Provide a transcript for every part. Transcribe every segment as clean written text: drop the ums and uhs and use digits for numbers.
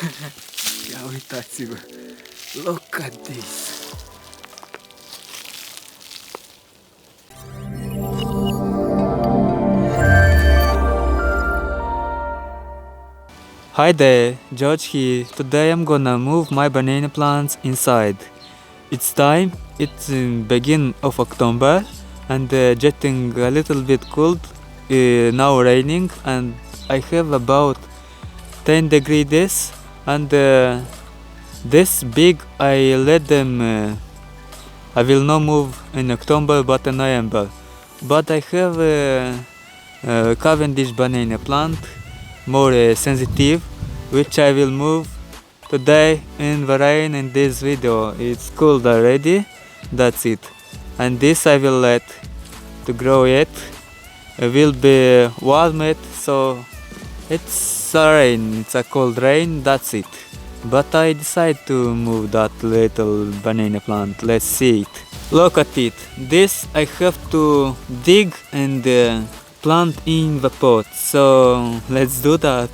Ia uitați-vă! Look at this! Hi there, George here. Today I'm gonna move my banana plants inside. It's time, it's in beginning of October and getting a little bit cold, now raining, and I have about 10 degrees and this big I let them, I will not move in October but in November. But I have a Cavendish banana plant, more sensitive, which I will move today in the rain in this video. It's cold already, that's it. And this I will let to grow it. It will be warmed, so it's a rain, it's a cold rain, that's it. But I decide to move that little banana plant, let's see it. Look at it, this I have to dig and plant in the pot, so let's do that.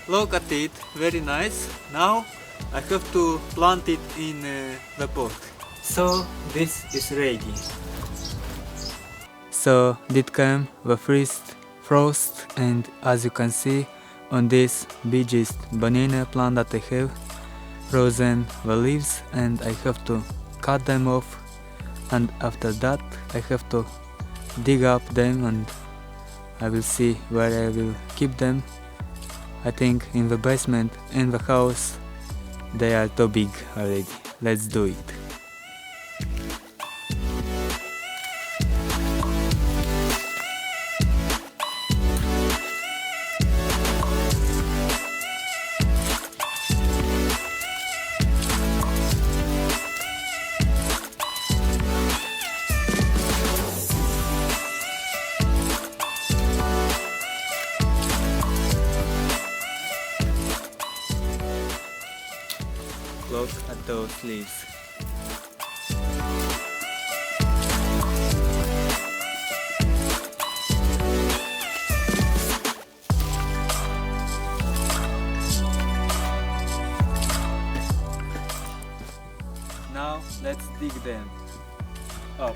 Look at it, very nice. Now I have to plant it in the pot. So this is ready. So did come the first frost, and as you can see on this biggest banana plant that I have, frozen the leaves, and I have to cut them off, and after that I have to dig up them and I will see where I will keep them. I think in the basement, in the house, they are too big already. Let's do it. Look at those leaves. Now let's dig them up.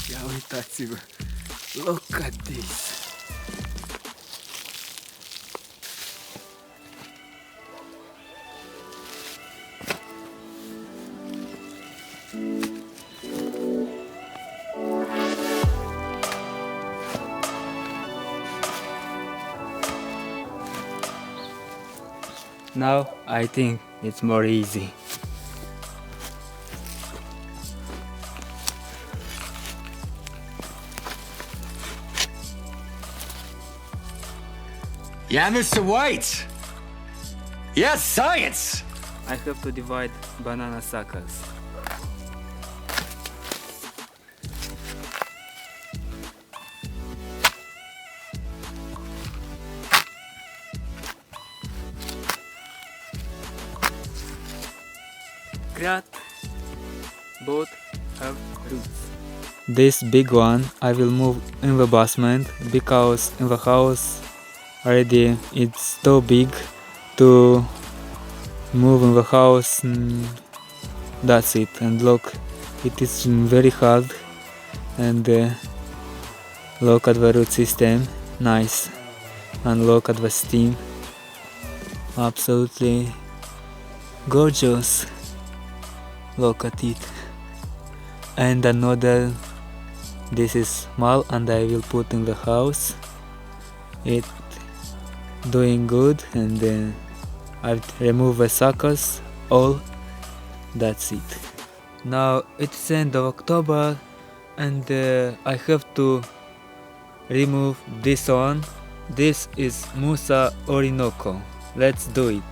Ia uitați-vă! Look at this! Now I think it's more easy. Yeah, Mr. White! Yes, science! I have to divide banana suckers. Great. Both have roots. This big one I will move in the basement because in the house already it's too big to move in the house. That's it. And look, it is very hard. And look at the root system, nice. And look at the stem, absolutely gorgeous. Look at it. And another, this is small and I will put in the house. It doing good, and then I'll remove the suckers, all. That's it. Now it's end of October and I have to remove this one. This is Musa Orinoco. Let's do it.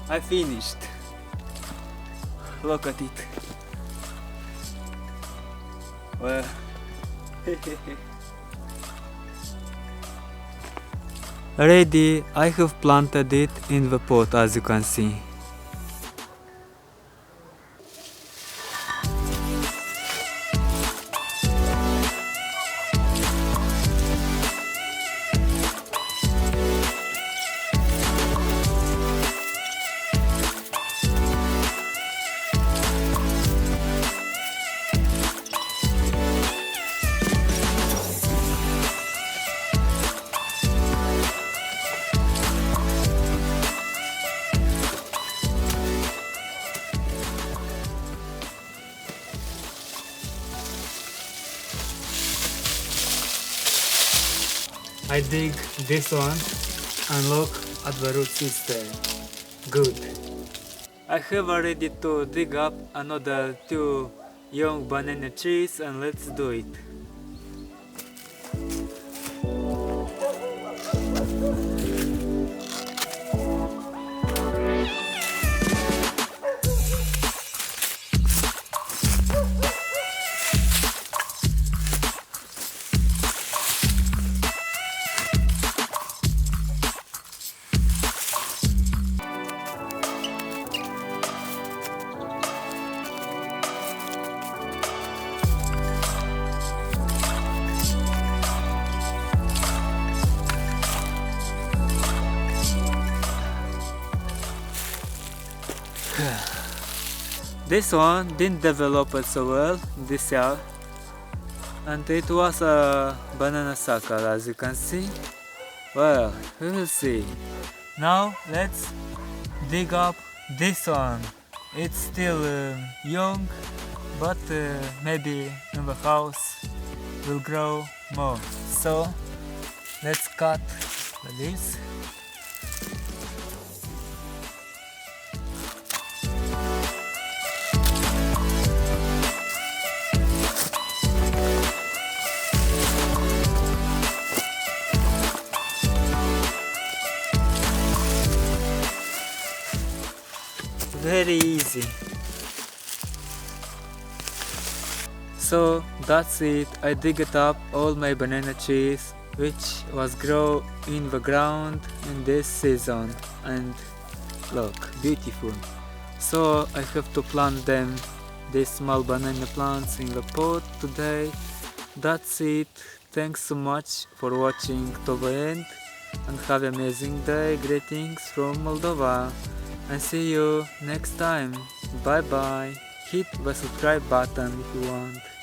I finished. Look at it. Well, ready, I have planted it in the pot, as you can see. I dig this one and look at the root system. Good. I have already to dig up another 2 young banana trees, and let's do it. This one didn't develop it so well this year, and it was a banana sucker, as you can see. Well, we will see. Now let's dig up this one. It's still young, but maybe in the house will grow more. So let's cut the leaves. Very easy. So that's it. I dig it up all my banana trees which was grow in the ground in this season, and look, beautiful. So I have to plant them, these small banana plants in the pot today. That's it. Thanks so much for watching to the end and have an amazing day. Greetings from Moldova and see you next time. Bye bye. Hit the subscribe button if you want.